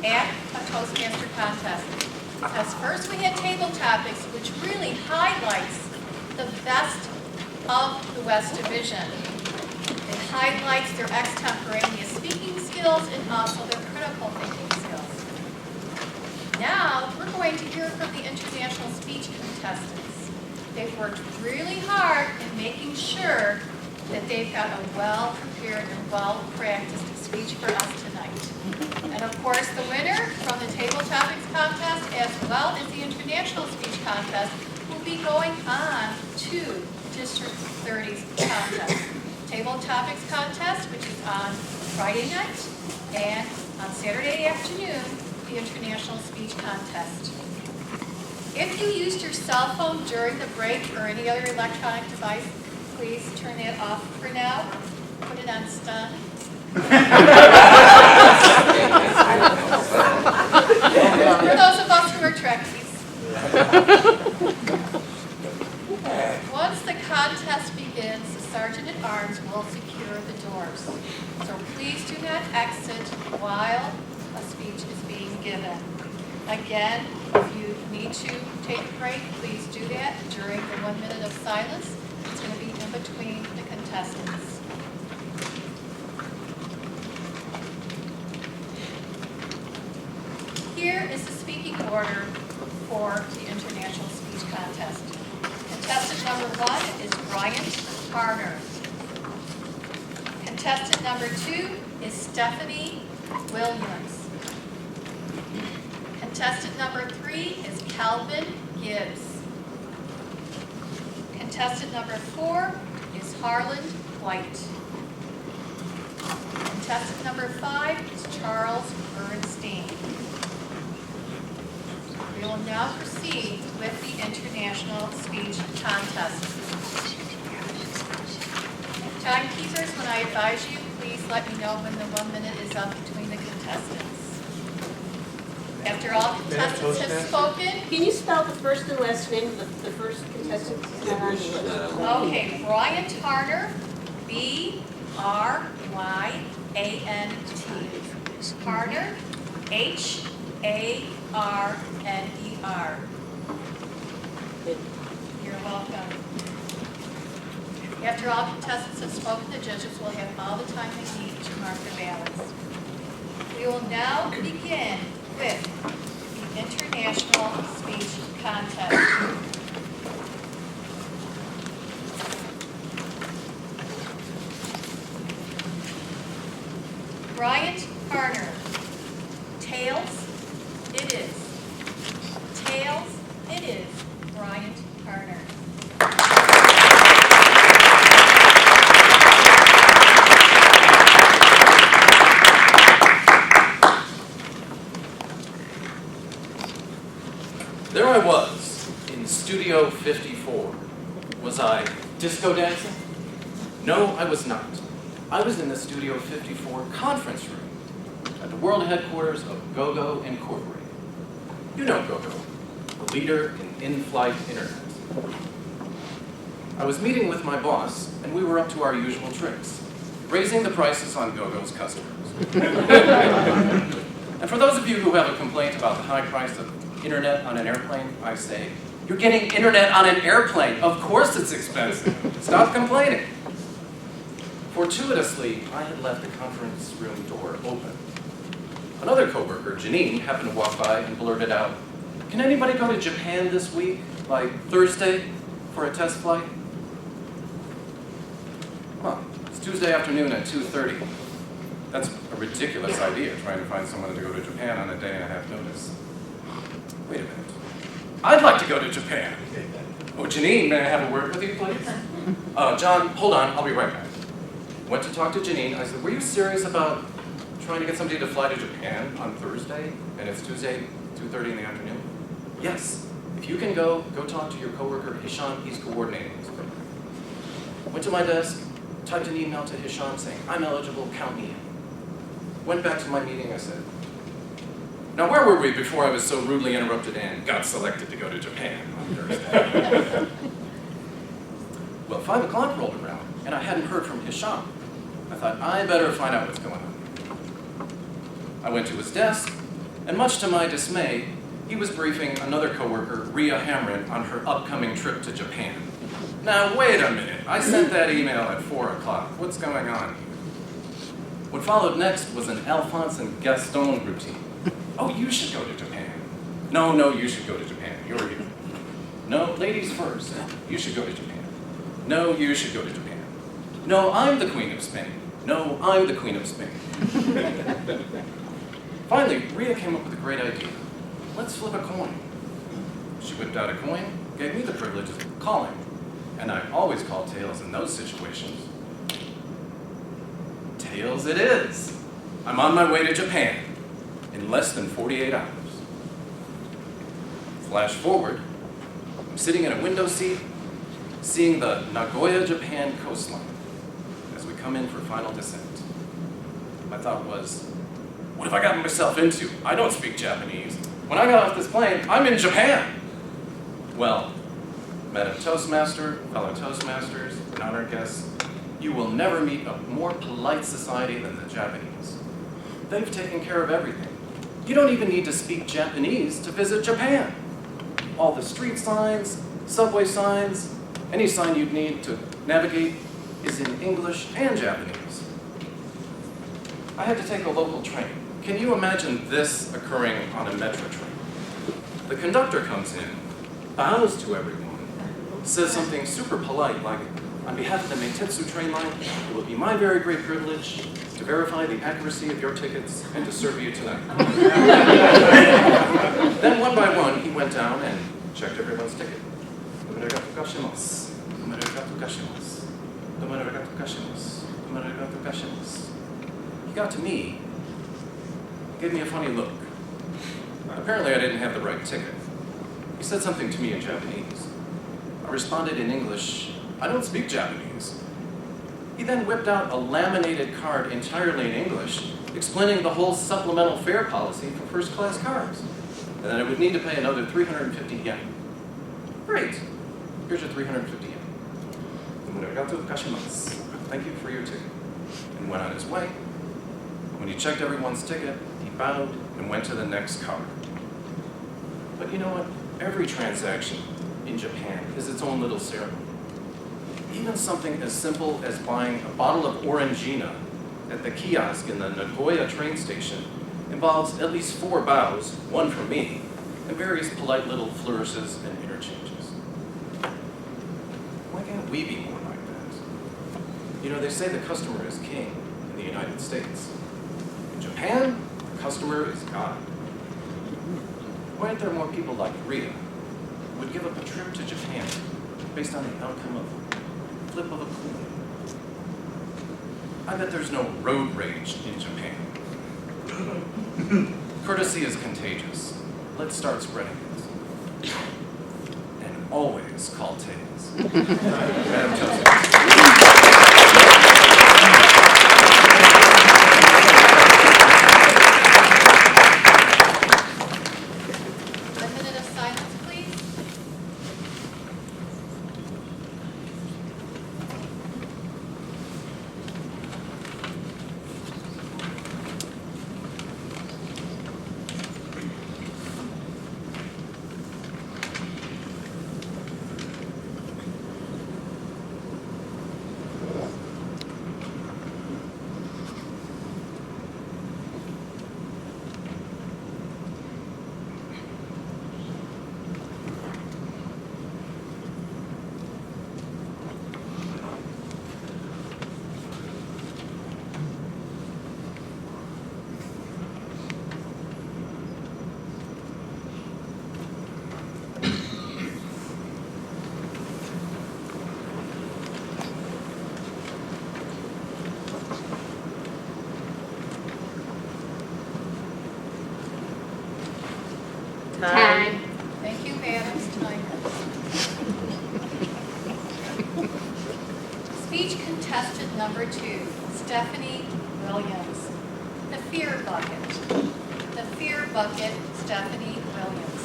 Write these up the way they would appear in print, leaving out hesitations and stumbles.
at a Toastmaster contest. Because first we had table topics, which really highlights the best of the West Division. It highlights their extemporaneous speaking skills and also their critical thinking skills. Now, we're going to hear from the international speech contestants. They've worked really hard in making sure that they've got a well-prepared and well-practiced speech for us tonight. And of course, the winner from the Table Topics Contest as well as the International Speech Contest will be going on to District 30's contest. Table Topics Contest, which is on Friday night, and on Saturday afternoon, the International Speech Contest. If you used your cell phone during the break or any other electronic device, please turn that off for now. Put it on stun. For those of us who are Trekkies. Once the contest begins, the Sergeant-at-Arms will secure the doors. So please do not exit while a speech is being given. Again, if you need to take a break, please do that during the 1 minute of silence. It's going to be in between the contestants. Here is the speaking order for the International Speech Contest. Contestant number 1 is Bryant Harner. Contestant number 2 is Stephanie Williams. Contestant number 3 is Calvin Gibbs. Contestant number 4 is Harlan White. Contestant number 5 is Charles Bernstein. We will now proceed with the International Speech Contest. Timekeepers, when I advise you, please let me know when the 1 minute is up between the contestants. After all contestants have spoken. Can you spell the first and last name of the first contestant? Okay, Bryant Harner, B-R-Y-A-N-T. Harner, H-A-R-N-E-R. You're welcome. After all contestants have spoken, the judges will have all the time they need to mark their ballots. We will now begin with the International Speech Contest. Bryant Harner. Tails, it is. Tails, it is. Bryant Harner. There I was, in Studio 54. Was I disco dancing? No, I was not. I was in the Studio 54 conference room at the world headquarters of GoGo Incorporated. You know GoGo, the leader in in-flight internet. I was meeting with my boss, and we were up to our usual tricks, raising the prices on GoGo's customers. And for those of you who have a complaint about the high price of internet on an airplane, I say, you're getting internet on an airplane. Of course it's expensive. Stop complaining. Fortuitously, I had left the conference room door open. Another coworker, Janine, happened to walk by and blurted out, can anybody go to Japan this week, like Thursday, for a test flight? Well, it's Tuesday afternoon at 2:30. That's a ridiculous idea, trying to find someone to go to Japan on a day and a half notice. Wait a minute. I'd like to go to Japan. Oh, Janine, may I have a word with you, please? John, hold on, I'll be right back. Went to talk to Janine. I said, were you serious about trying to get somebody to fly to Japan on Thursday, and it's Tuesday, 2:30 in the afternoon? Yes. If you can go talk to your coworker, Hisham. He's coordinating this program. Went to my desk, typed an email to Hisham saying, I'm eligible, count me in. Went back to my meeting, I said, now where were we before I was so rudely interrupted and got selected to go to Japan on Thursday? Well, 5 o'clock rolled around, and I hadn't heard from Hisham. I thought, I better find out what's going on. I went to his desk, And much to my dismay, he was briefing another coworker, Rhea Hamrin, on her upcoming trip to Japan. Now, wait a minute. I sent that email at 4 o'clock. What's going on? What followed next was an Alphonse and Gaston routine. Oh, you should go to Japan. No, you should go to Japan. You're here. No, ladies first. You should go to Japan. No, you should go to Japan. No, I'm the Queen of Spain. No, I'm the Queen of Spain. Finally, Rhea came up with a great idea. Let's flip a coin. She whipped out a coin, gave me the privilege of calling. And I always call tails in those situations. Tails it is. I'm on my way to Japan in less than 48 hours. Flash forward, I'm sitting in a window seat, seeing the Nagoya, Japan coastline as we come in for final descent. My thought was, what have I gotten myself into? I don't speak Japanese. When I got off this plane, I'm in Japan. Well, Madam Toastmaster, fellow Toastmasters, and honored guests, you will never meet a more polite society than the Japanese. They've taken care of everything. You don't even need to speak Japanese to visit Japan. All the street signs, subway signs, any sign you'd need to navigate is in English and Japanese. I had to take a local train. Can you imagine this occurring on a metro train? The conductor comes in, bows to everyone, says something super polite like, on behalf of the Meitetsu train line, it will be my very great privilege to verify the accuracy of your tickets and to serve you tonight. Then one by one, he went down and checked everyone's ticket. He got to me, gave me a funny look. Apparently I didn't have the right ticket. He said something to me in Japanese. I responded in English, I don't speak Japanese. He then whipped out a laminated card entirely in English, explaining the whole supplemental fare policy for first-class cars, and that I would need to pay another 350 yen. Great. Here's your 350 yen. Thank you for your ticket. And went on his way. When he checked everyone's ticket, he bowed and went to the next car. But you know what? Every transaction in Japan is its own little ceremony. Even something as simple as buying a bottle of Orangina at the kiosk in the Nagoya train station involves at least 4 bows, one for me, and various polite little flourishes and interchanges. Why can't we be more like that? You know, they say the customer is king in the United States. In Japan, the customer is God. Why aren't there more people like Rhea who would give up a trip to Japan based on the outcome of a flip of a coin? I bet there's no road rage in Japan. Courtesy is contagious. Let's start spreading it. And always call tails. Madam Toastmaster. Time. Thank you, Adam's time. Speech contestant number 2, Stephanie Williams. The Fear Bucket. The Fear Bucket, Stephanie Williams.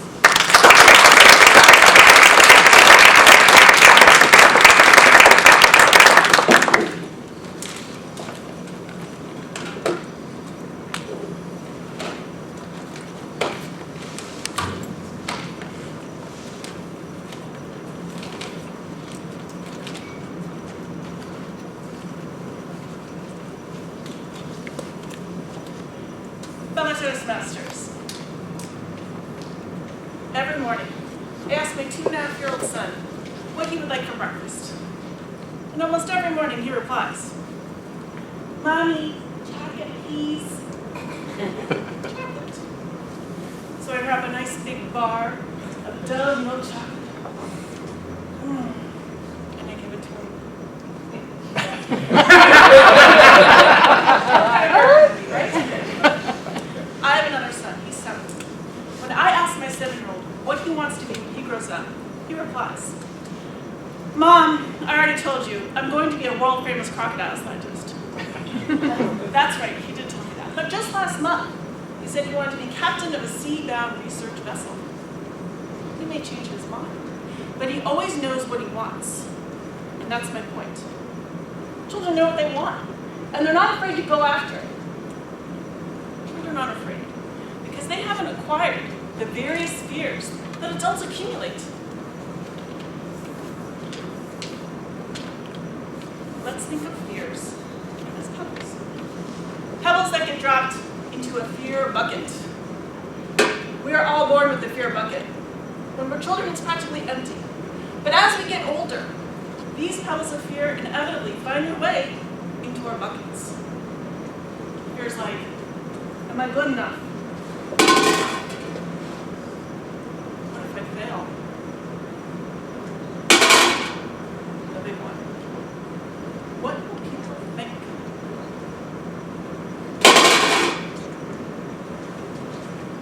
Fellow Toastmasters, every morning I ask my 2.5-year-old son what he would like for breakfast. And almost every morning he replies, "Mommy, chocolate, please." Chocolate. So I grab a nice big bar of Dove milk chocolate. And I give it to him. Right? I have another son, he's 7. When I ask my 7-year-old what he wants to be when he grows up, he replies, "Mom, I already told you, I'm going to be a world-famous crocodile scientist." That's right, he did tell me that. But just last month, he said he wanted to be captain of a sea-bound research vessel. He may change his mind, but he always knows what he wants. And that's my point. Children know what they want, and they're not afraid to go after it. Children aren't afraid, because they haven't acquired the various fears that adults accumulate. Let's think of fears as pebbles. Pebbles that get dropped into a fear bucket. We are all born with the fear bucket. When we're children, it's practically empty. But as we get older, these pebbles of fear inevitably find their way into our buckets. Fears like, am I good enough? What if I fail? The big one. What will people think?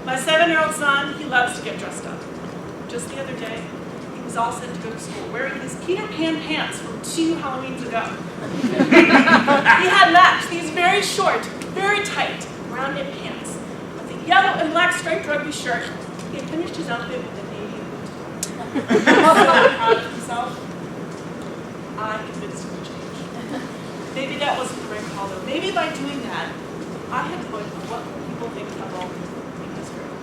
My 7-year-old son, he loves to get dressed up. Just the other day, he was all set to go to school wearing his Peter Pan pants from 2 Halloweens ago. He had matched these very short, very tight, rounded pants with a yellow and black striped rugby shirt. He had finished his outfit with a navy boot. He was so proud of himself. I convinced him to change. Maybe that wasn't the right call, though. Maybe by doing that, I had put what people think pebble in his room.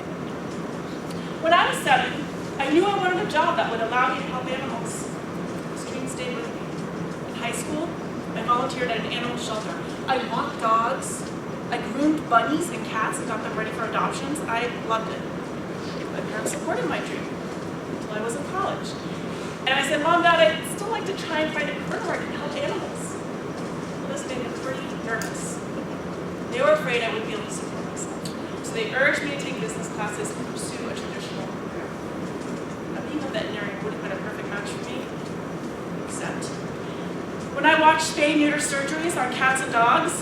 When I was 7, I knew I wanted a job that would allow me to help animals. This dream stayed with me. In high school, I volunteered at an animal shelter. I walked dogs. I groomed bunnies and cats and got them ready for adoptions. I loved it. My parents supported my dream until I was in college. And I said, "Mom, Dad, I'd still like to try and find a career where I can help animals." Well, this made them pretty nervous. They were afraid I wouldn't be able to support myself. So they urged me to take business classes and pursue a traditional career. Now, being a veterinarian would have been a perfect match for me, except when I watched spay-neuter surgeries on cats and dogs,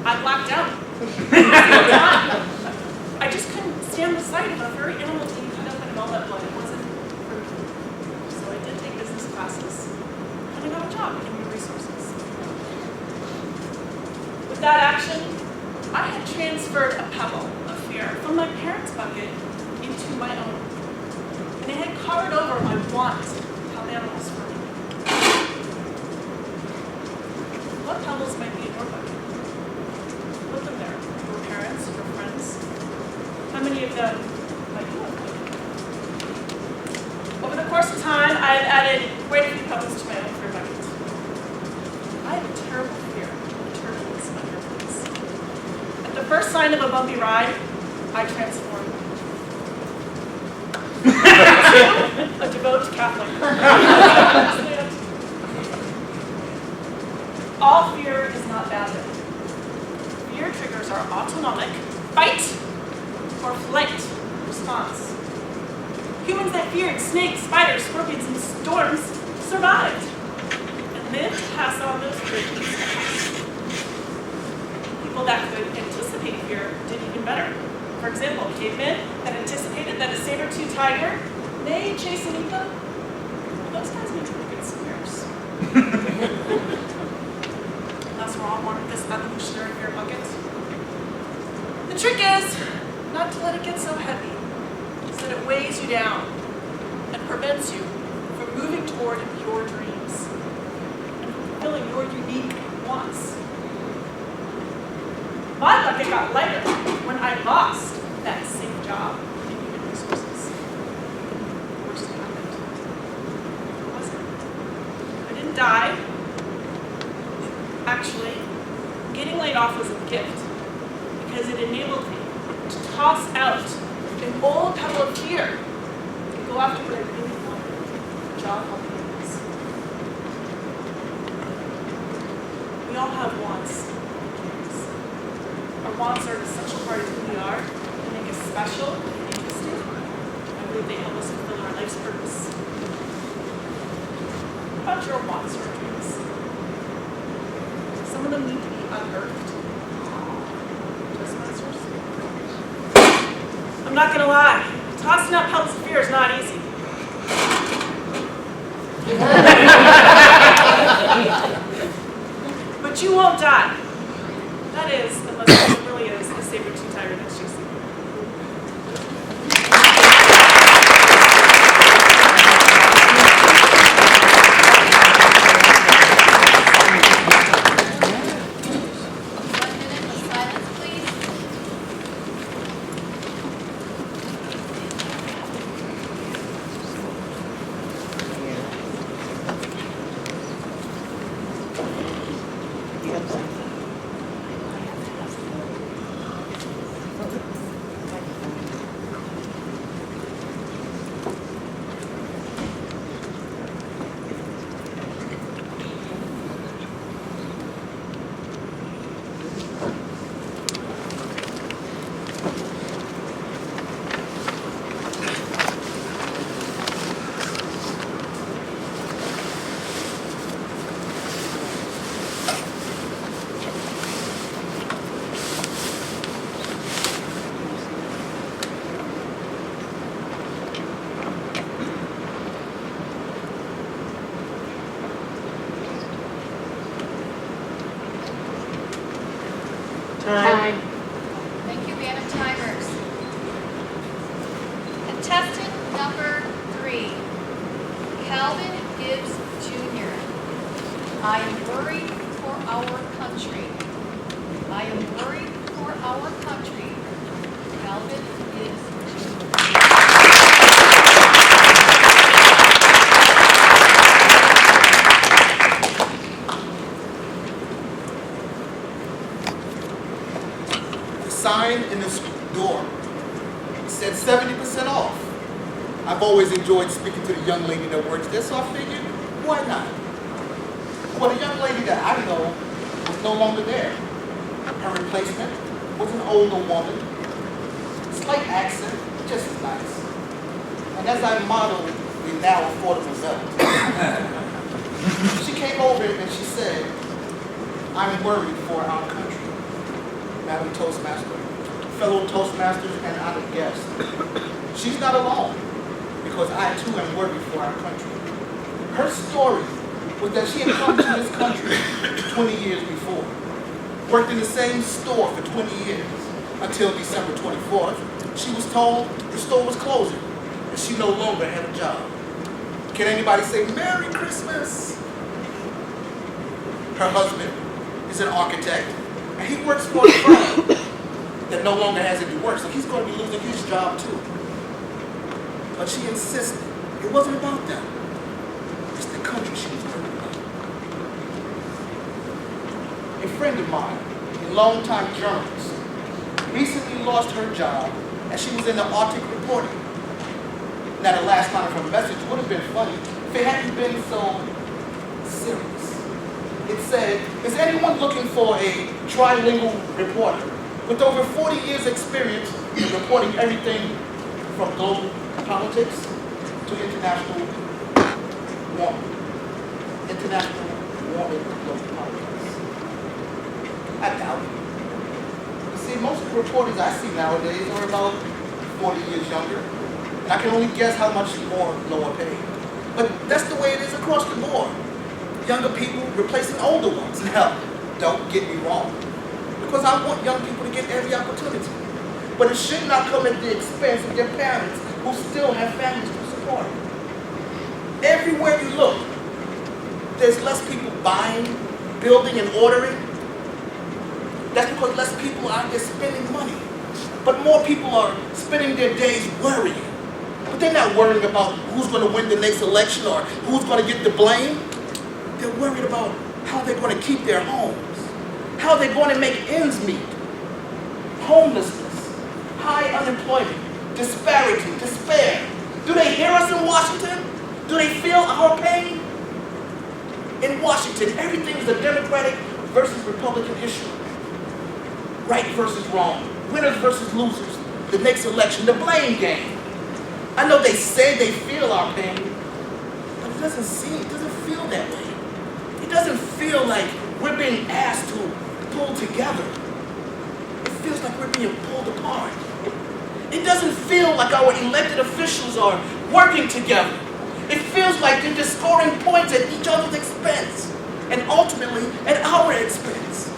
I blacked out. I just couldn't stand the sight of a furry animal being cut up and all that blood. It wasn't for me. So I did take business classes, and I got a job in human resources. With that action, I had transferred a pebble of fear from my parents' bucket into my own. And it had covered over my want to help animals for me. What pebbles might be in your bucket? Put them there. Your parents, your friends. How many of them might you have put? Over the course of time, I have added quite a few pebbles to my own fear bucket. I have a terrible fear of turbulence on airplanes. At the first sign of a bumpy ride, I transform. A devout Catholic. All fear is not bad though. Fear triggers our autonomic fight or flight response. Humans that feared snakes, spiders, scorpions, and storms survived and lived to pass on those traits. People that could anticipate fear did even better. For example, cavemen that anticipated that a saber-toothed tiger may chase and eat them. Well, those guys made pretty good swimmers. Unless we're all born with this evolutionary fear bucket. The trick is not to let it get so heavy, so that it weighs you down and prevents you from moving toward your dreams and fulfilling your unique wants. My bucket got lighter when I lost that same job in human resources. What just happened? What was it? I didn't die. Actually, getting laid off was a gift because it enabled enabled me to toss out an old pebble of fear and go after what I really wanted, a job helping others. We all have wants and dreams. Our wants are an essential part of who we are. They make us special and interesting. I believe they help us fulfill our life's purpose. What about your wants or dreams? Some of them need to be unearthed. Toastmasters? I'm not gonna lie, tossing out pebbles of fear is not easy. But you won't die. That is, unless it really is a saber-tooth tiger that's chasing you. Time. Thank you, band of timers. Contestant number 3, Calvin Gibbs Jr. I am worried for our country. I am worried for our country. Calvin Gibbs Jr. Sign in this door said 70% off. I've always enjoyed speaking to the young lady that works there, so I figured, why not? Well, the young lady that I know was no longer there. Her replacement was an older woman, slight accent, just as nice. And as I modeled the now affordable belt, she came over and she said, I'm worried for our country. Madam Toastmaster, fellow Toastmasters, and honored guests. She's not alone, because I too am worried for our country. Her story was that she had come to this country 20 years before, worked in the same store for 20 years, until December 24th, she was told the store was closing, and she no longer had a job. Can anybody say Merry Christmas? Her husband is an architect, and he works for a firm that no longer has any work, so he's going to be losing his job too. But she insisted it wasn't about them. It's the country she was worried about. A friend of mine, a longtime journalist, recently lost her job as she was in the Arctic reporting. Now the last line of her message would have been funny if it hadn't been so serious. It said, is anyone looking for a trilingual reporter with over 40 years experience in reporting everything from global politics to international warming? International warming of global politics. I doubt it. You see, most of the reporters I see nowadays are about 40 years younger. And I can only guess how much more lower paid. But that's the way it is across the board. Younger people replacing older ones. Now, don't get me wrong, because I want young people to get every opportunity. But it should not come at the expense of their parents who still have families to support. Everywhere you look, there's less people buying, building, and ordering. That's because less people are out there spending money. But more people are spending their days worrying. But they're not worrying about who's going to win the next election or who's going to get the blame. They're worried about how they're going to keep their homes, how they're going to make ends meet, homelessness, high unemployment, disparity, despair. Do they hear us in Washington? Do they feel our pain? In Washington, everything is a Democratic versus Republican issue. Right versus wrong, winners versus losers, the next election, the blame game. I know they say they feel our pain, but it doesn't feel that way. It doesn't feel like we're being asked to pull together. It feels like we're being pulled apart. It doesn't feel like our elected officials are working together. It feels like they're just scoring points at each other's expense, and ultimately at our expense.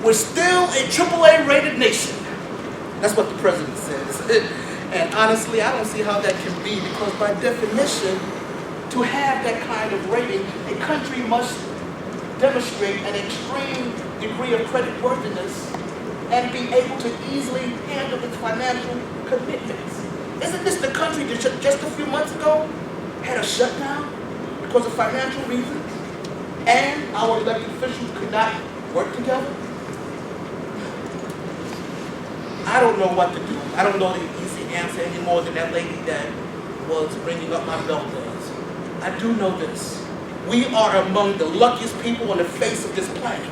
We're still a AAA rated nation. That's what the president says. And honestly, I don't see how that can be, because by definition, to have that kind of rating, a country must demonstrate an extreme degree of creditworthiness and be able to easily handle its financial commitments. Isn't this the country that just a few months ago had a shutdown because of financial reasons, and our elected officials could not work together? I don't know what to do. I don't know the easy answer any more than that lady that was ringing up my bell does. I do know this. We are among the luckiest people on the face of this planet.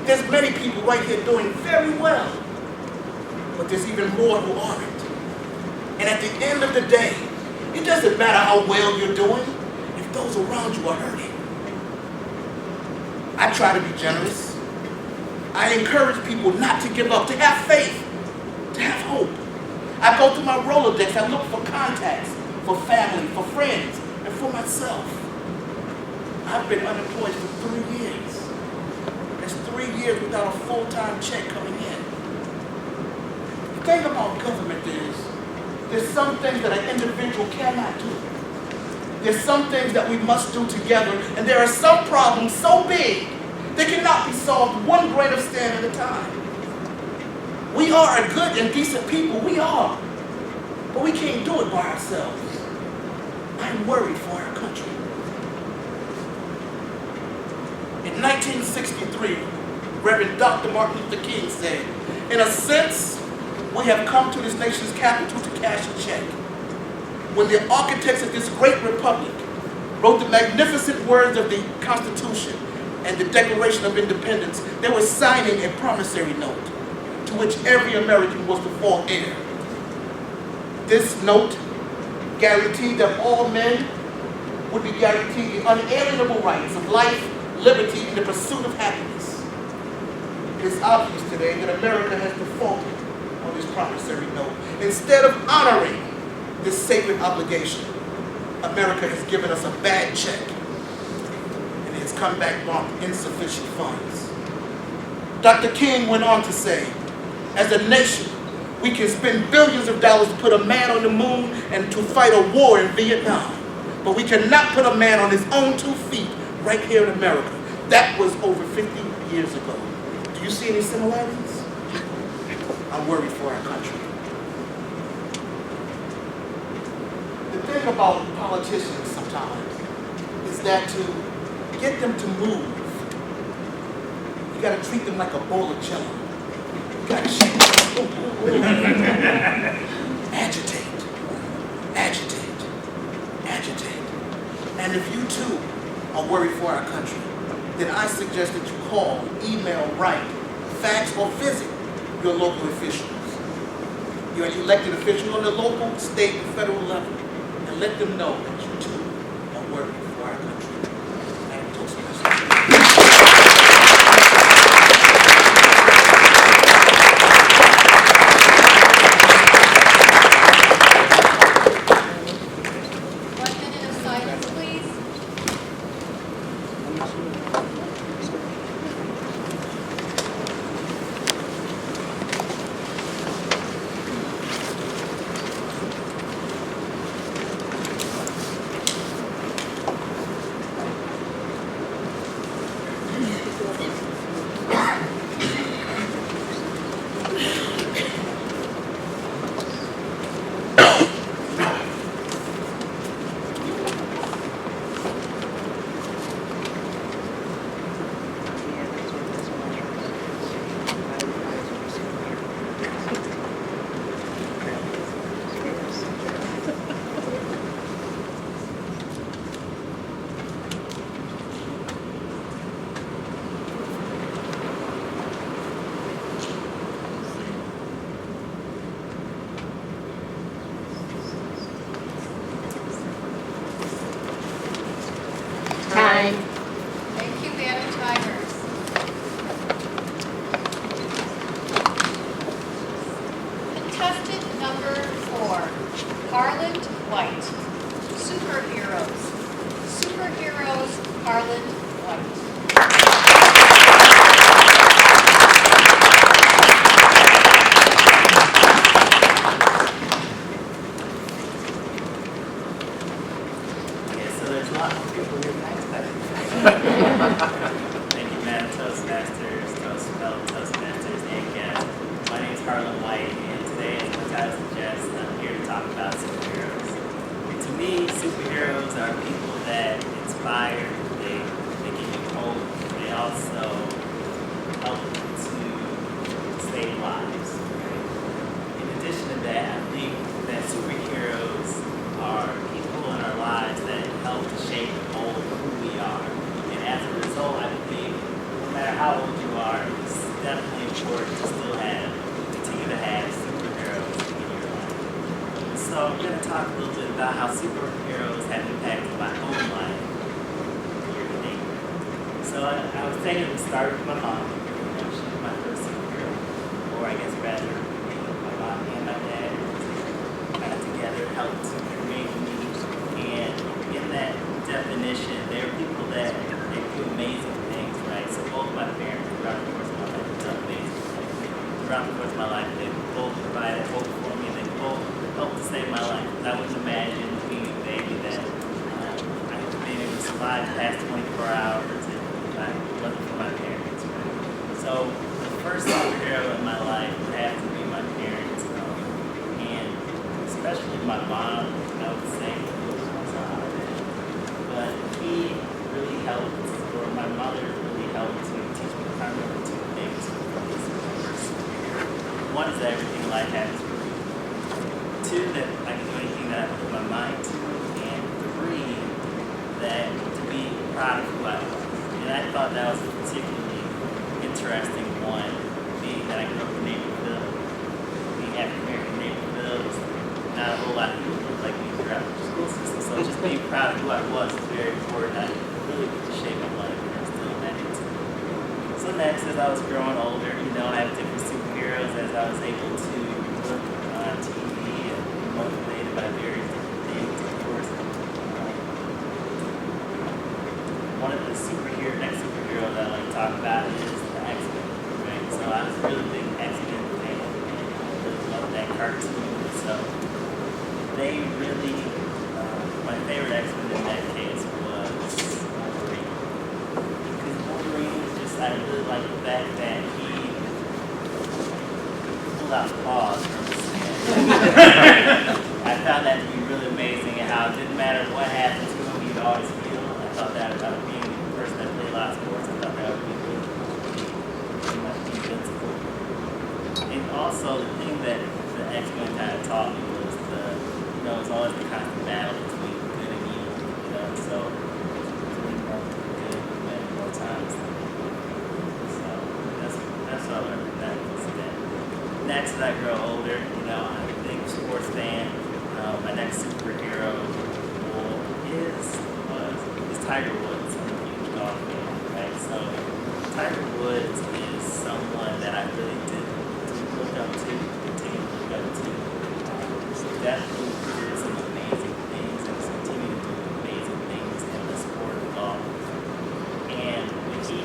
There's many people right here doing very well, but there's even more who aren't. And at the end of the day, it doesn't matter how well you're doing if those around you are hurting. I try to be generous. I encourage people not to give up, to have faith, to have hope. I go through my Rolodex, I look for contacts, for family, for friends, and for myself. I've been unemployed for 3 years. That's 3 years without a full-time check coming in. The thing about government is, there's some things that an individual cannot do. There's some things that we must do together, and there are some problems so big, they cannot be solved one grain of sand at a time. We are a good and decent people, we are. But we can't do it by ourselves. I'm worried for our country. In 1963, Reverend Dr. Martin Luther King said, "In a sense, we have come to this nation's capital to cash a check." When the architects of this great republic wrote the magnificent words of the Constitution and the Declaration of Independence, they were signing a promissory note to which every American was to fall heir. This note guaranteed that all men would be guaranteed the unalienable rights of life, liberty, and the pursuit of happiness. It is obvious today that America has defaulted on this promissory note. Instead of honoring this sacred obligation, America has given us a bad check, and it has come back marked insufficient funds. Dr. King went on to say, "As a nation, we can spend billions of dollars to put a man on the moon and to fight a war in Vietnam, but we cannot put a man on his own 2 feet right here in America." That was over 50 years ago. Do you see any similarities? I'm worried for our country. The thing about politicians sometimes is that to get them to move, you got to treat them like a bowl of jello. You got to shake them. Agitate, agitate, agitate. And if you too are worried for our country, then I suggest that you call, email, write, fax, or visit your local officials. Your elected officials on the local, state, and federal level, and let them know that you too are worried for our country. I am Toastmasters. Harland White. Superheroes. Superheroes, Harland White. Okay, so there's a lot more people here than I expected. Thank you, Madam Toastmasters, fellow Toastmasters, and guests. My name is Harlan White, and today, as my title suggests, I'm here to talk about superheroes. And to me, superheroes are people that inspire, they give you hope, they also help to save lives. Right? In addition to that, I think that superheroes are people in our lives that help to shape and mold who we are. And as a result, I believe no matter how old you are, it's definitely important to still continue to have superheroes in your life. So I'm going to talk a little bit about how superheroes have impacted my own life here today. So I was saying it started with my mom. She was my first superhero. Or I guess rather, my mom and my dad got together, helped to create me. And in that definition, there are people that they do amazing things, right? So both my parents throughout the course of my life have done amazing things. Throughout the course of my life, they both provided hope for me. They both helped to save my life. I wouldn't imagine being a baby that I would be able to survive past 24 hours if I wasn't for my parents, right? So the first superhero in my life would have to be my parents, and especially my mom. I would say, but he really helped, or my mother really helped to teach me primarily two things from this first superhero. One is that everything in life happens for me. Two, that I can do anything that I put my mind to, and three, that to be proud of who I was. And I thought that was a particularly interesting one, being that I grew up in Naperville, being African-American in Naperville, was not a whole lot of people look like me throughout the school system. So just being proud of who I was is very important. I really put the shape of my life and I'm still that into it. So next, as I was growing older, I have different superheroes as I was able to look on TV and be motivated by various different things. Of course, one of the next superhero that I like to talk about is the X-Men. Right? So I was a really big X-Men fan and I really loved that cartoon. So they really, my favorite X-Men in that case was Wolverine. Because Wolverine was just, I really like the fact that he pulled out claws from his skin. I found that to be really amazing and how it didn't matter what happened to him, he'd always heal. I thought that about being a person that played a lot of sports, I thought that would be really pretty much invincible. And also the thing that the X-Men kind of taught me was it's always the constant battle between good and evil, so it's really more good many more times than evil. So that's what I learned from that incident. Next, as I grow older, I'm a big sports fan. My next superhero is Tiger Woods. I'm a huge golf fan, right? So Tiger Woods is someone that I really did look up to, continue to look up to. Definitely did some amazing things and continue to do amazing things in the sport of golf. And when he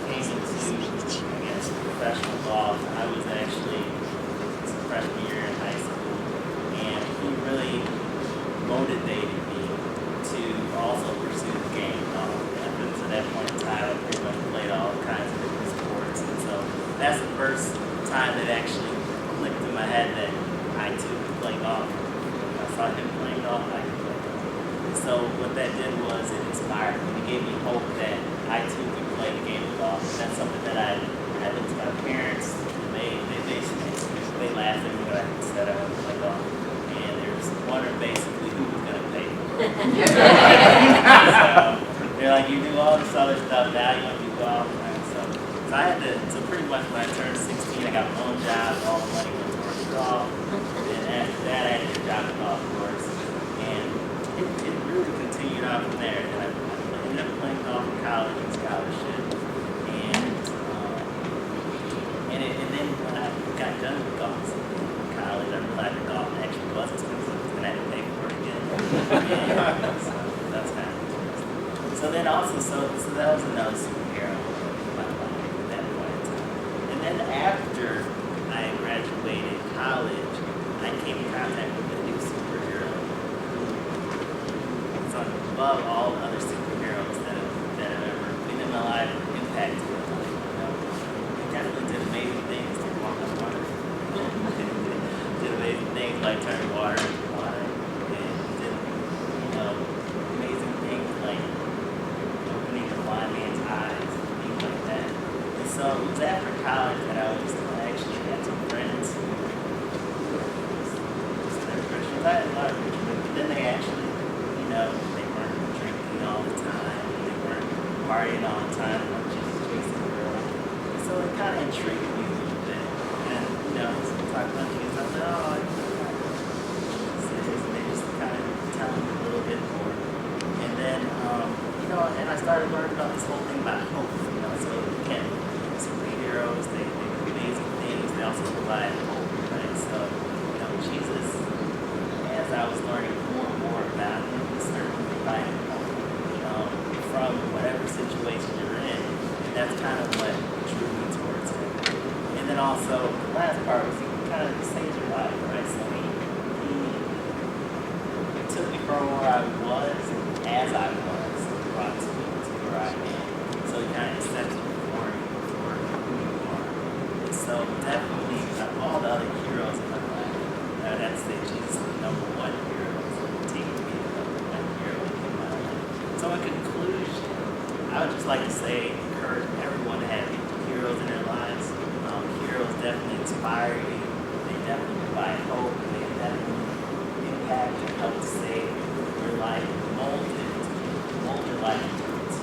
came into, professional golf, I was actually freshman year in high school, and he really motivated me to also pursue the game of golf. Up until that point in time, I pretty much played all kinds of different sports, and so that's the first time that actually clicked in my head that I too could play golf. I saw him playing golf, I could play golf. So what that did was it inspired me. It gave me hope that I too could play the game of golf. And that's something that I looked to my parents, and they laughed at me when I said I wanted to play golf. And they were wondering basically who was going to pay for it. So they're like, you do all this other stuff, now you want to do golf. Right? So I had so pretty much when I turned 16, I got my own job, all the money went towards golf. After that, I had to get a job at the golf course, and it really continued on from there. And I ended up playing golf in college and scholarship, and then when I got done with golf in college, I realized that golf actually was expensive, and I had to Yeah, so that's kind of interesting. So then also, so that was another superhero in my life at that point in time. And then after I graduated college, I came in contact with a new superhero who's above all the other superheroes that have ever been in my life and impacted my life. You know, he definitely did amazing things to walk on water. Did amazing things like turn water into wine, and did, you know, amazing things like opening the blind man's eyes, things like that. And so it was after college that I was actually had some friends who was their Christians. I had a lot of Christians, but then they actually, you know, they weren't drinking all the time, they weren't partying all the time, they weren't just chasing girls. So it kind of intrigued me a little bit. And, you know, so we talked about things, I was like, oh, I and they just kind of telling me a little bit more. And then, you know, and I started learning about this whole thing about hope, you know, so again, superheroes, they do amazing things, they also provide hope, right? So, you know, Jesus, as I was learning more and more about him, he certainly provided hope, you know, from whatever situation you're in. And that's kind of what drew me towards him. And then also, the last part was he kind of saves your life, right? So he took me from where I was as I was, brought me to where I am. So he kind of accepts you for who you are. And so definitely, out of all the other heroes in my life, I'd have to say Jesus is the number one hero. Taking me the number one hero in my life. So in conclusion, I would just like to say, encourage everyone to have heroes in their lives. Heroes definitely inspire you. They definitely provide hope. They definitely impact and help save your life, mold your life to the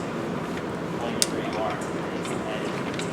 point where you are today. So as you continue.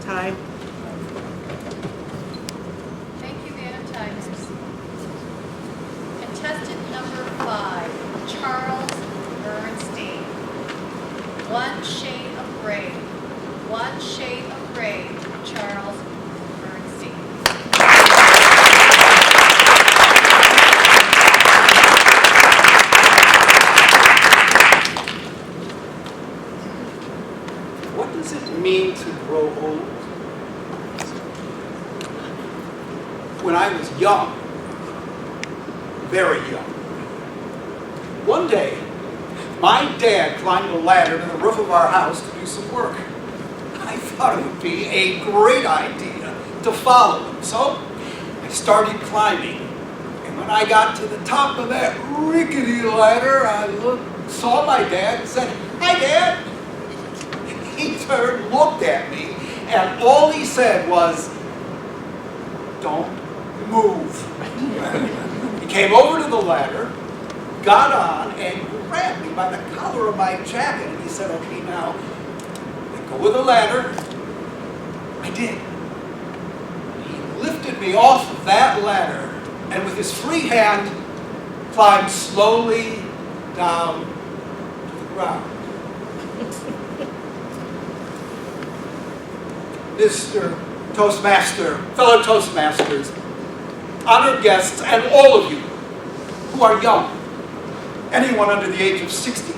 Time. Thank you, Madam Tigers. Contestant number 5, Charles Bernstein. One shade of gray. One shade of gray, Charles Bernstein. What does it mean to grow old? When I was young, very young, one day, my dad climbed a ladder to the roof of our house to do some work. I thought it would be a great idea to follow him, so I started climbing. And when I got to the top of that rickety ladder, I saw my dad and said, "Hi, Dad." He turned, looked at me, and all he said was, "Don't move." He came over to the ladder, got on, and grabbed me by the collar of my jacket, and he said, "Okay, now, go with the ladder." I did. He lifted me off of that ladder, and with his free hand, climbed slowly down to the ground. Mr. Toastmaster, fellow Toastmasters, honored guests, and all of you who are young, anyone under the age of 60.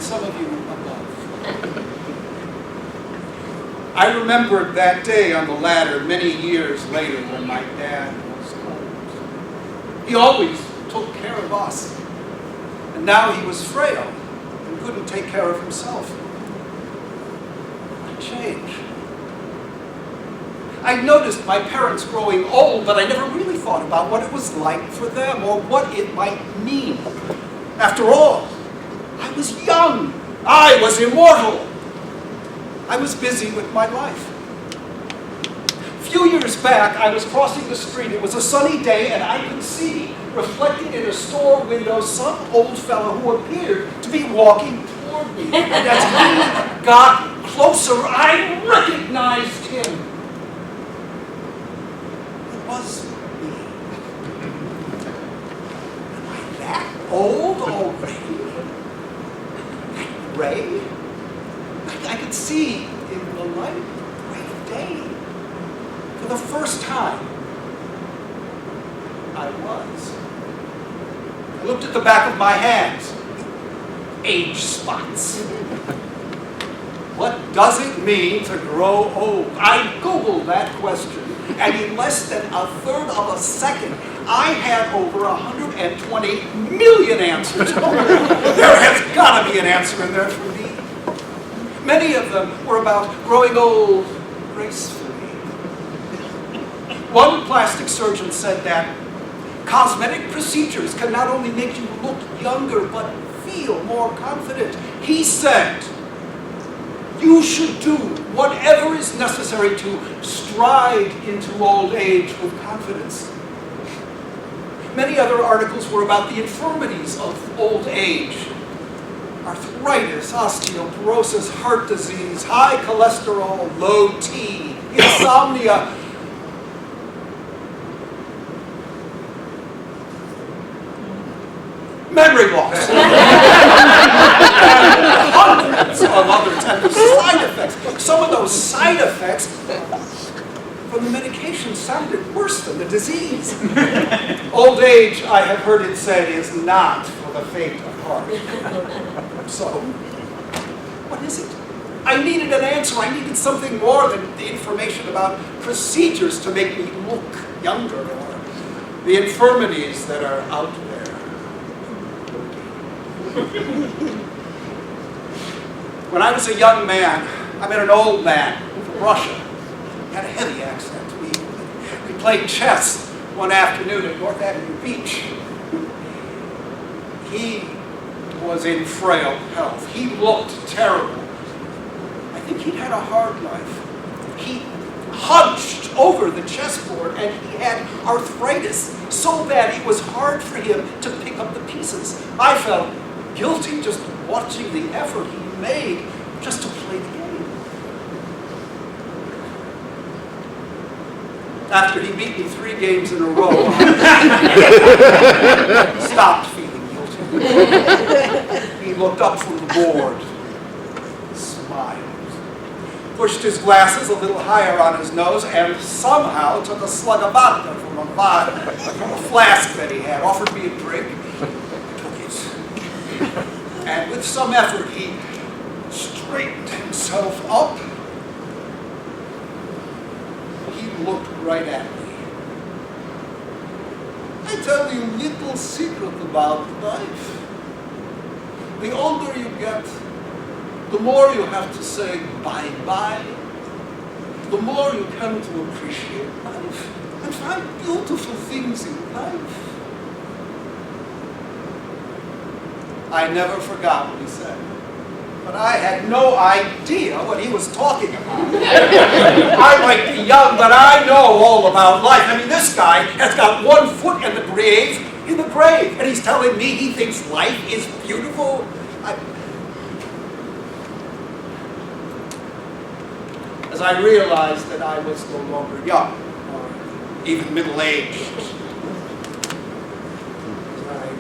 and some of you above. I remembered that day on the ladder many years later when my dad was old. He always took care of us. And now he was frail and couldn't take care of himself. I changed. I noticed my parents growing old, but I never really thought about what it was like for them or what it might mean. After all, I was young. I was immortal. I was busy with my life. A few years back, I was crossing the street. It was a sunny day, and I could see, reflected in a store window, some old fellow who appeared to be walking toward me. And as he got closer, I recognized him. It was me. Am I that old already? That gray? I could see in the light of day. For the first time, I was. I looked at the back of my hands. Age spots. What does it mean to grow old? I Googled that question, and in less than a third of a second, I had over 120 million answers. There has got to be an answer in there for me. Many of them were about growing old gracefully. One plastic surgeon said that cosmetic procedures can not only make you look younger, but feel more confident. He said, you should do whatever is necessary to stride into old age with confidence. Many other articles were about the infirmities of old age. Arthritis, osteoporosis, heart disease, high cholesterol, low T, insomnia. Memory loss. And hundreds of other types of side effects. Some of those side effects from the medication sounded worse than the disease. Old age, I have heard it said, is not for the faint of heart. So, what is it? I needed an answer. I needed something more than the information about procedures to make me look younger or the infirmities that are out there. When I was a young man, I met an old man from Russia. He had a heavy accent. We played chess one afternoon at North Avenue Beach. He was in frail health. He looked terrible. I think he'd had a hard life. He hunched over the chessboard and he had arthritis so bad it was hard for him to pick up the pieces. I felt guilty just watching the effort he made just to play the game. After he beat me 3 games in a row, I stopped feeling guilty. He looked up from the board, smiled, pushed his glasses a little higher on his nose, and somehow took a slug of vodka from a flask that he had, offered me a drink. I took it. And with some effort, he straightened himself up. He looked right at me. I tell you a little secret about life. The older you get, the more you have to say bye-bye, the more you come to appreciate life and find beautiful things in life. I never forgot what he said, but I had no idea what he was talking about. I might be young, but I know all about life. I mean, this guy has got one foot in the grave, and he's telling me he thinks life is beautiful. As I realized that I was no longer young, or even middle-aged, I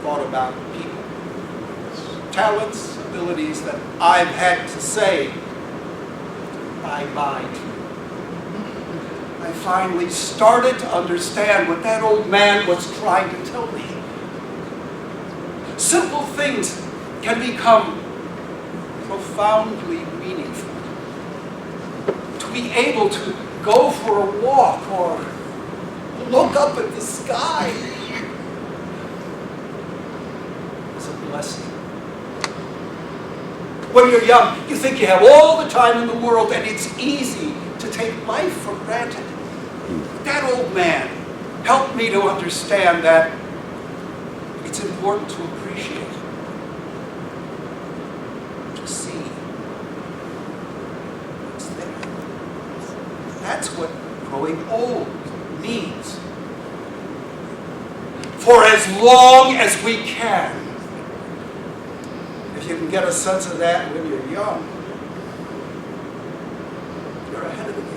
thought about people, talents, abilities that I've had to say bye-bye to. I finally started to understand what that old man was trying to tell me. Simple things can become profoundly meaningful. To be able to go for a walk or look up at the sky is a blessing. When you're young, you think you have all the time in the world and it's easy to take life for granted. That old man helped me to understand that it's important to appreciate, to see what's there. That's what growing old means. For as long as we can. If you can get a sense of that when you're young, you're ahead of the game.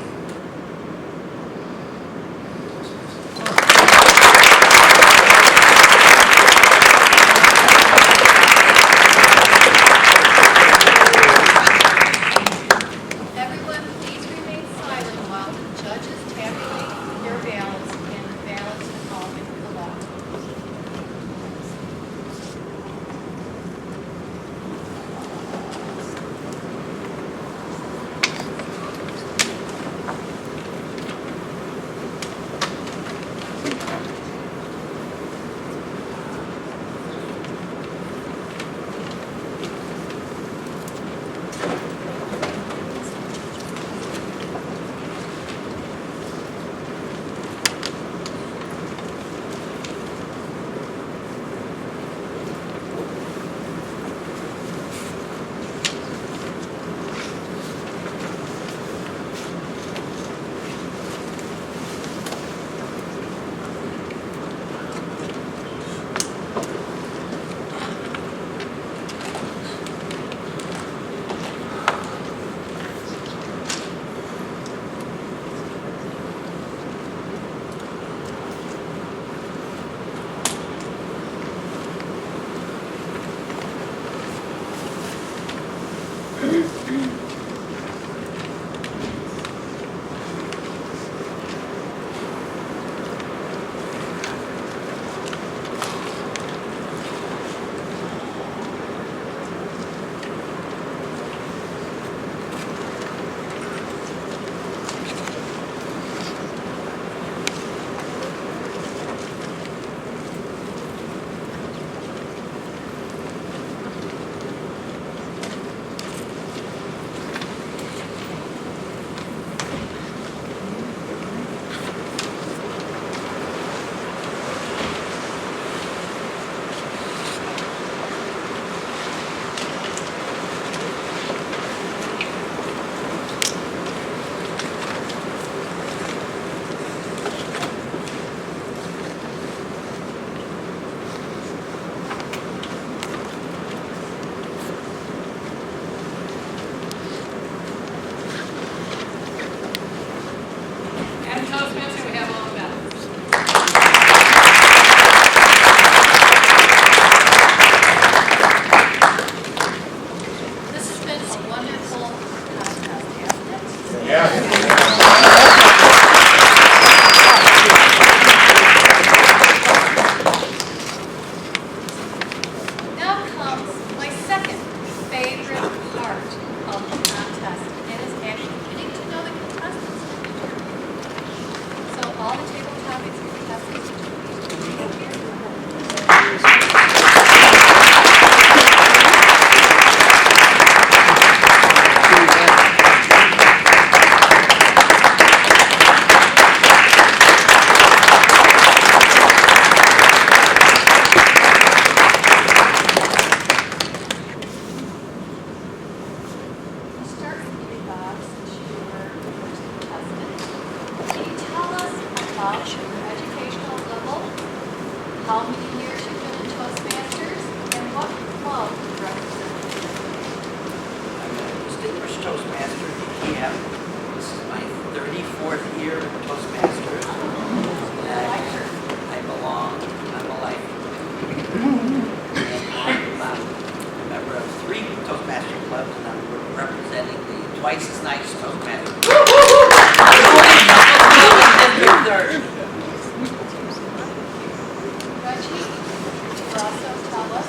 Everyone, please remain silent while the judges tabulate their ballots and the ballots are called into the law. And Toastmaster, we have all the ballots. This has been a wonderful contest, hasn't it? Yeah. Now comes my second favorite part of the contest. It is actually getting to know the contestants. So all the table topics and contestants are here. We'll start with you, Bob, since you were the first contestant. Can you tell us about your educational level, how many years you've been in Toastmasters, and what club you represent? I'm a distinguished Toastmaster at EM. This is my 34th year in Toastmasters. I belong, I'm a life. And I'm a member of 3 Toastmaster clubs, and I'm representing the twice as nice Toastmaster. Third. Reggie, could you also tell us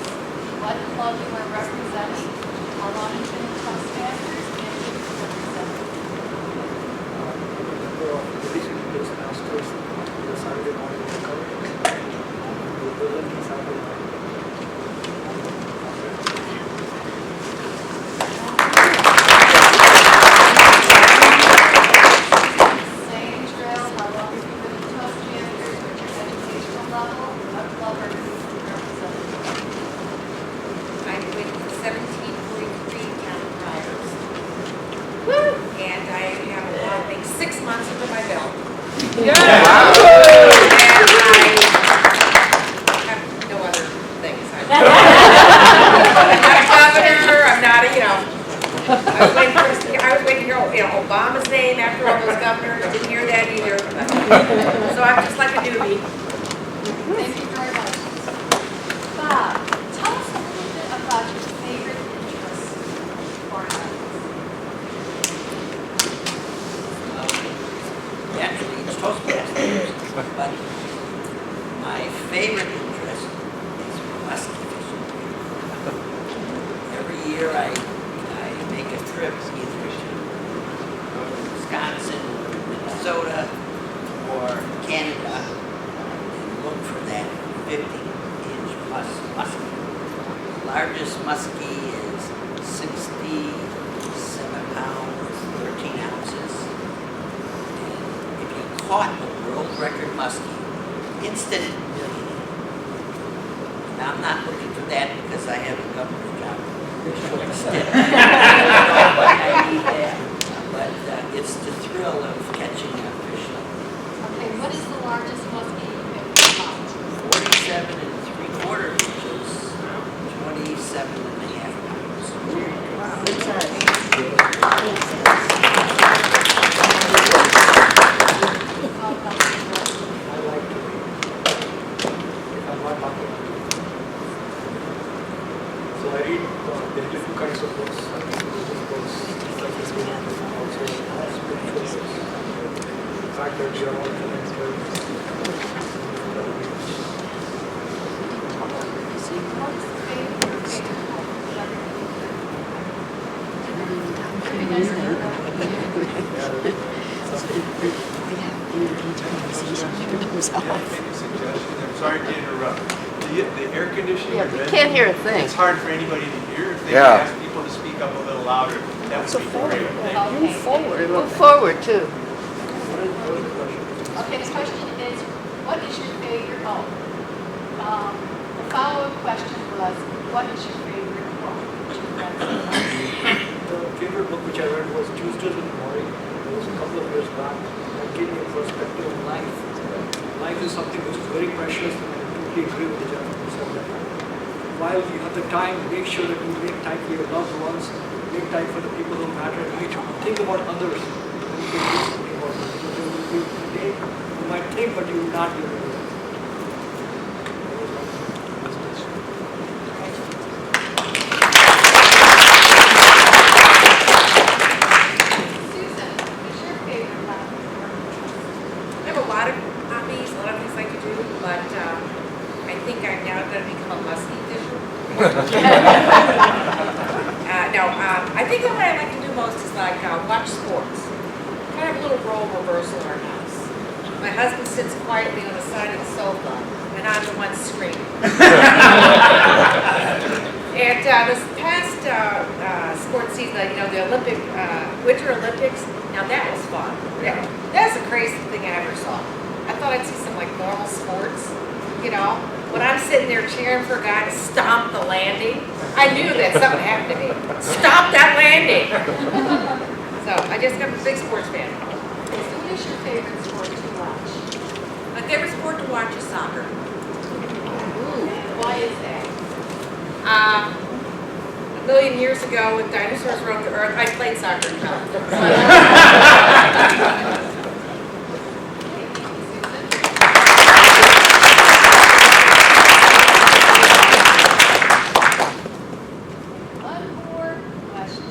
what club you are representing? how long you've been in Toastmasters, and who you represent. Member of the recent Toastmasters, the Saturday morning workout, representing Saturday morning. Same drill, how long have you been in Toastmasters, what's your educational level, what club are you representing? I'm with 1743 Town Criers. And I have a whopping 6 months under my belt. And I have no other things. I'm not a governor, I'm not a, I was waiting to hear, Obama's name after all those governors. Didn't hear that either. So I'm just like a newbie. Thank you very much. Bob, tell us a little bit about your favorite interests or hobbies. Actually, it's Toastmasters, but my favorite interest is musky fishing. Every year I make a trip either to Wisconsin, Minnesota, or Canada and look for that 50-inch plus muskie. The largest muskie is 67 pounds, 13 ounces. If you caught a world record muskie, instant millionaire. Now, I'm not looking for that because I have a government job. Short stint. But I need that. But it's the thrill of catching a fish. Okay, what is the largest muskie you've ever caught? 47 3/4 inches, 27 and a half pounds. How about you? I like to read. If I'm not lucky. So I read, there are different kinds of books. I read religious books, psychology, and also spiritual books. In fact, there are all different stories. What's the favorite book? Very nice to know. I'm sorry to interrupt. The air conditioning Yeah, is we red. can't hear a thing. It's hard for anybody to hear. If they Yeah. could ask people to speak up a little louder, that would be great. Thank you. Okay. Move forward, too. Okay, the question is, what is your favorite, the follow-up question was, what is your favorite book? Which you read so far? The favorite book which I read was Tuesdays with Morrie. It was a couple of years back. That gave me a perspective on life. Life is something which is very precious, and I totally agree with the gentleman who said that. While you have the time, make sure that you make time for your loved ones, make time for the people who matter to you. Think about others. And you can do something about them. So there will be a day you might think, but you will not be able to do it. That was my message. Susan, what's your favorite hobby or interest? I have a lot of hobbies, a lot of things I like to do, but I think I'm now going to become a muskie fisher. I think what I like to do most is like watch sports. Kind of a little role reversal in our house. My husband sits quietly on the side of the sofa, and I'm the one screaming. And this past sports season, the Olympic, Winter Olympics, now that was fun. That's the craziest thing I ever saw. I thought I'd see some like normal sports, when I'm sitting there cheering for a guy to stomp the landing, I knew that something happened to me. Stop that landing! So I just got a big sports fan. Okay, so what is your favorite sport to watch? My favorite sport to watch is soccer. Why is that? A million years ago, when dinosaurs roamed the earth, I played soccer in college. One more question.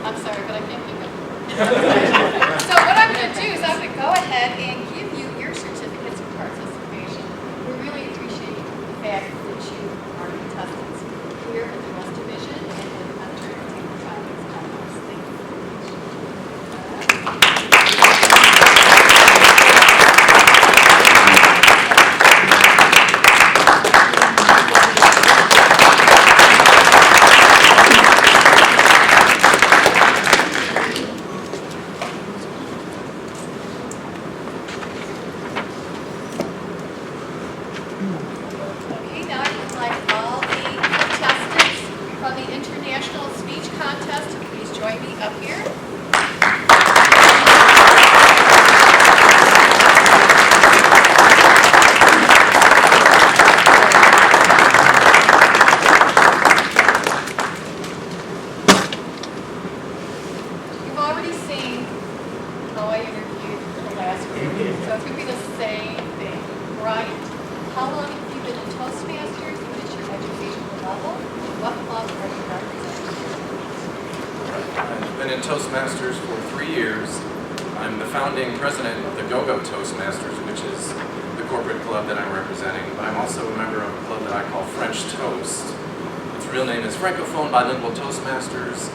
I'm sorry, but I can't keep it. So what I'm going to to do is I'm going to go ahead and give you your certificates of participation. We really appreciate the fact that you are contestants here at the West Division and in Hunter Table Topics Conference. Thank you very Okay, now I would like all the contestants from the International Speech Contest to please join me up here. You've already seen how I interviewed the last group, so it's going to be the same thing. Brian, how long have you been in Toastmasters? What is your educational level? What club are you representing? I've been in Toastmasters for 3 years. I'm the founding president of the Go-Go Toastmasters, which is the corporate club that I'm representing. But I'm also a member of a club that I call French Toast. Its real name is Francophone Bilingual Toastmasters,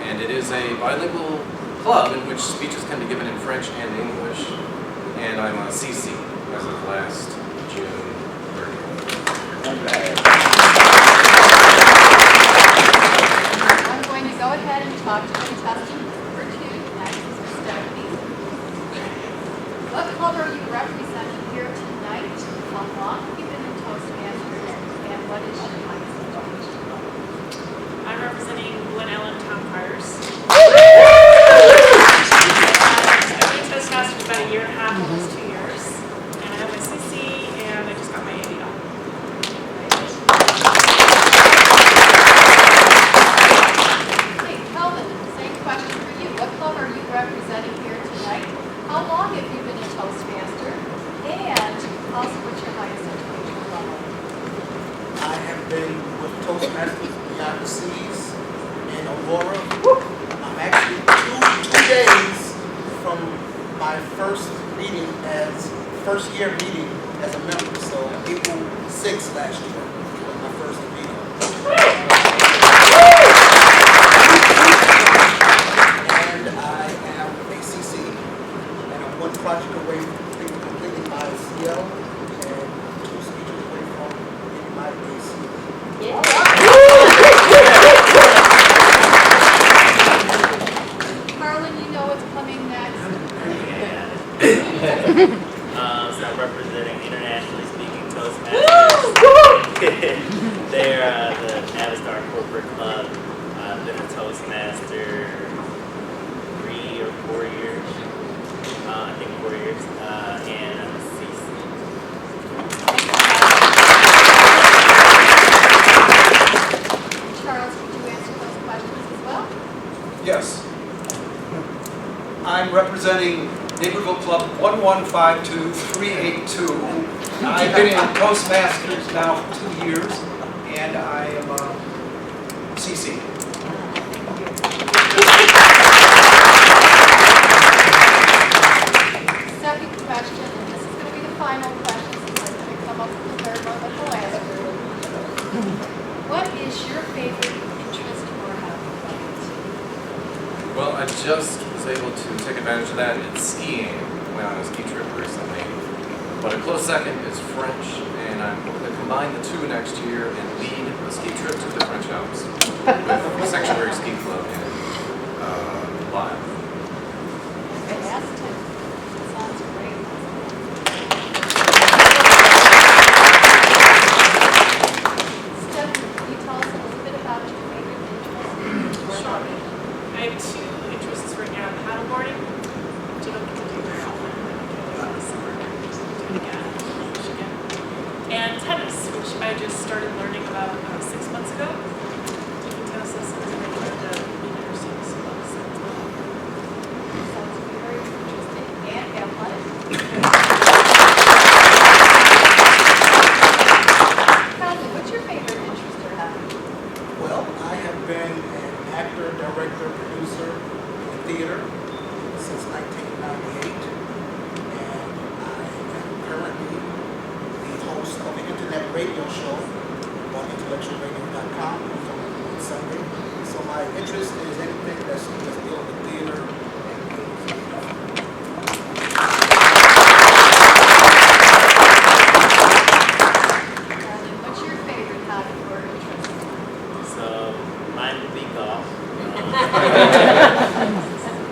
and it is a bilingual club in which speeches can be given in French and English. And I'm a CC as of last June 30th. I'm going to go ahead and talk to contestant number 2. Next is Ms. Stephanie. What club are you representing here tonight? How long have you been in Toastmasters? And what is your highest education level? I'm representing Glen Ellen Town Criers. I've been Toastmasters about a year and a half, almost 2 years. And I have my CC and I just got my ADL. Hey, Calvin, same question for you. What club are you representing here tonight? How long have you been a Toastmaster? And also, what's your highest educational level? I have been with Toastmasters Beyond the Seas in Aurora. I'm actually two days from my first year meeting as a member. So April 6th last year was my first meeting. And I am a CC, and I'm one project away from completing my CL and 2 speeches away from getting my AC. Carlin, you know what's coming next. So I'm representing Internationally Speaking Toastmasters. They're the Navistar Corporate Club. I've been a Toastmaster 3 or 4 years. I think 4 years. And I'm a CC. Charles, could you answer those questions as well? Yes. I'm representing Neighborville Club 1152382. I've been in Toastmasters now for 2 years, and I am a CC. Second question, and this is going to be the final question since I'm going to come up with the third one with the last group. What is your favorite interest or hobby? Well, I just was able to take advantage of that in skiing. Went on a ski trip recently. But a close second is French, and I'm going to combine the two next year and lead a ski trip to the French Alps with Sanctuary Ski Club in Live. Fantastic. Sounds great. Stephanie, can you tell us a little bit about your favorite interest or Sure. hobby? I have 2 interests right now: paddleboarding, which I don't get to do very often. This summer, I'm just doing it again in Michigan, and tennis, which I just started learning about 6 months ago. Taking tennis lessons and I learned at the University of Wisconsin. Sounds very interesting and athletic. Calvin, what's your favorite interest or hobby? Well, I have been an actor, director, producer in theater since 1990. 1998, and I am currently the host of an internet radio show on intellectualradio.com on Sunday. So my interest is anything that's dealing with theater and games. Carlin, what's your favorite hobby or interest? So mine would be golf.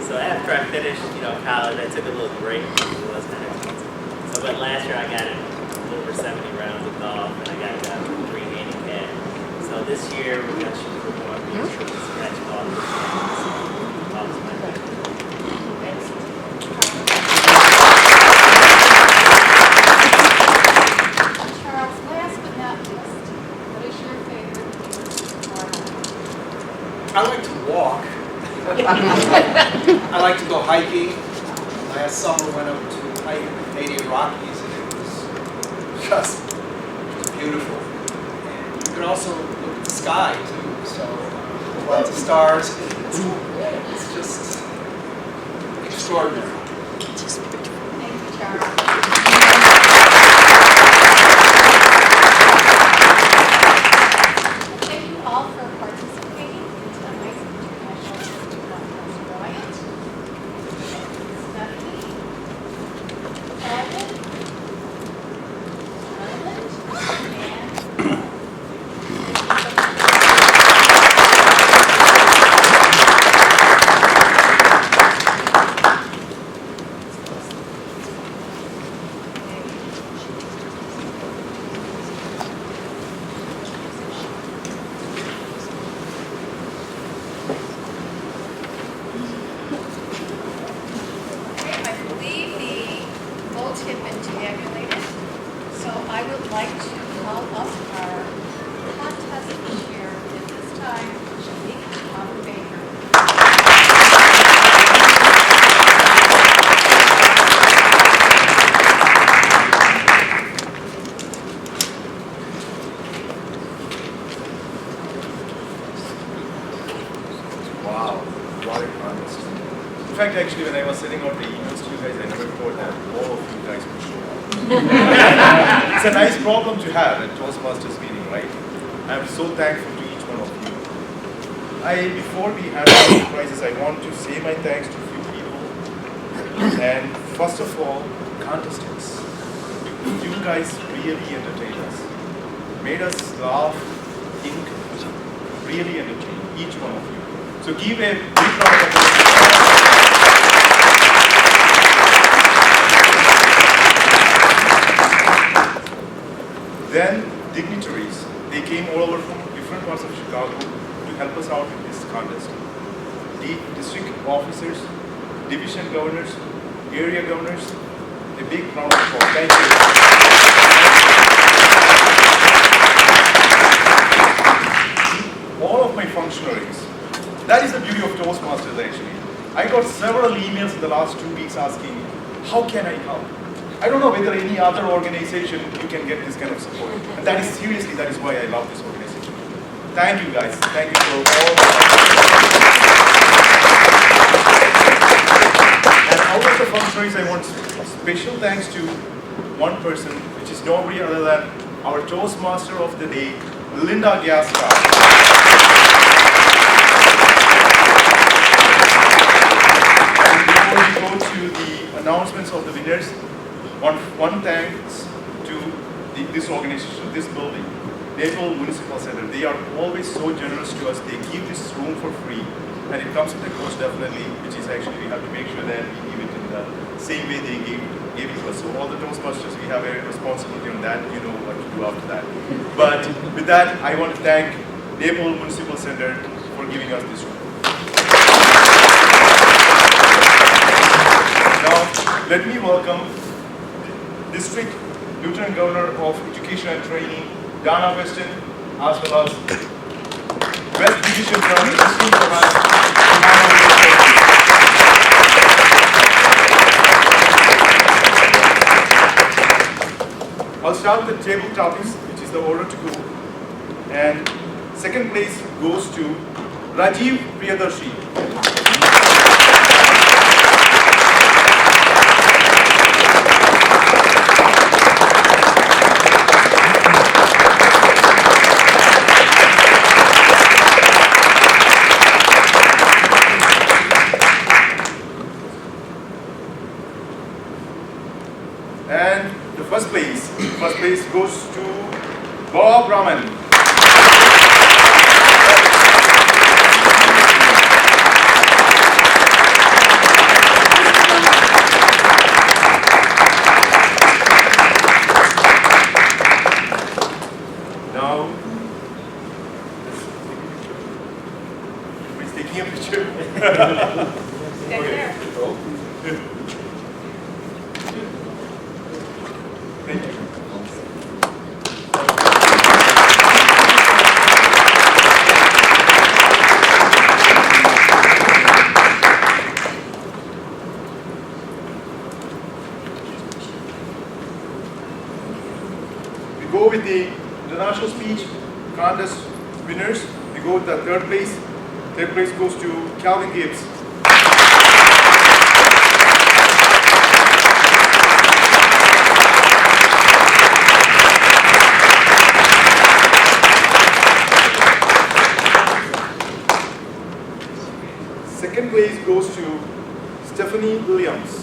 So after I finished, college, I took a little break. It was kind of expensive. But last year I got in over 70 rounds of golf, and I got a 3 handicap. So this year we're gonna shoot for more scratch golf. So golf is my favorite. Charles, last but not least, what is your favorite sport or hobby? I like to walk. I like to go hiking. Last summer went up to hike in the Canadian Rockies, and it was just beautiful. And you can also look at the sky too, so lots of stars. It's just extraordinary. Thank you, Charles. Thank you all for participating in tonight's International Institute Conference. Bryant, Stephanie, Calvin, Okay, I believe the votes have been tabulated, so I would like to call up our contest chair at this time, Shanique Baker. Wow, what a contest. In fact, actually, when I was sending out the emails to you guys, I never thought that all of you guys would show up. It's a nice problem to have at Toastmasters meeting, right? I'm so thankful to each one of you. Before we have the prizes, I want to say my thanks to a few people. And first of all, contestants. You guys really entertained us. Made us laugh, think, really entertained, each one of you. So give a big round of applause. Then dignitaries, they came all over from different parts of Chicago to help us out in this contest. The district officers, division governors, area governors, a big round of applause. Thank you. All of my functionaries. That is the beauty of Toastmasters actually. I got several emails in the last 2 weeks asking, how can I help? I don't know whether any other organization you can get this kind of support. And that is seriously, that is why I love this organization. Thank you guys. Thank you for all. And out of the functionaries, I want special thanks to one person, which is nobody other than our Toastmaster of the day, Linda Gaska. Before we go to the announcements of the winners, one thanks to this organization, this building, Naval Municipal Center. They are always so generous to us. They give this room for free, and it comes with a cost definitely, which is actually we have to make sure that we give it in the same way they gave it to us. So all the Toastmasters, we have a responsibility on that. You know what to do after that. But with that, I want to thank Naval Municipal Center for giving us this room. Now, let me welcome District Lieutenant Governor of Education and Training, Dana Weston, as well as West Division from the District Commander. I'll start with the table topics, which is the order to go. And second place goes to Rajiv Priyadarshi. goes to Bob Raman. Now, he's taking a picture. Stand there. Thank you. We go with the international speech contest winners. We go with the third place. Third place goes to Calvin Gibbs. Second place goes to Stephanie Williams.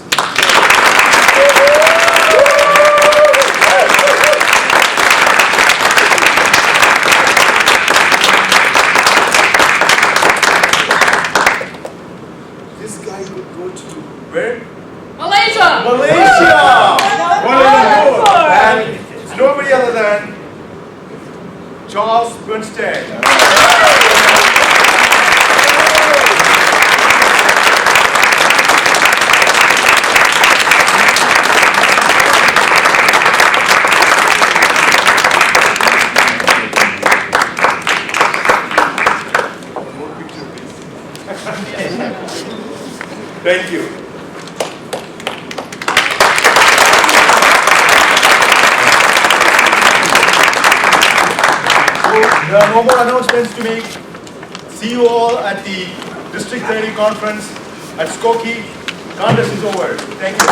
This guy could go to where? Malaysia! Malaysia! Wonderful! And it's nobody other than Charles Bernstein. More picture, please. Thank you. There are no more announcements to make. See you all at the District 30 conference at Skokie. Contest is over. Thank you.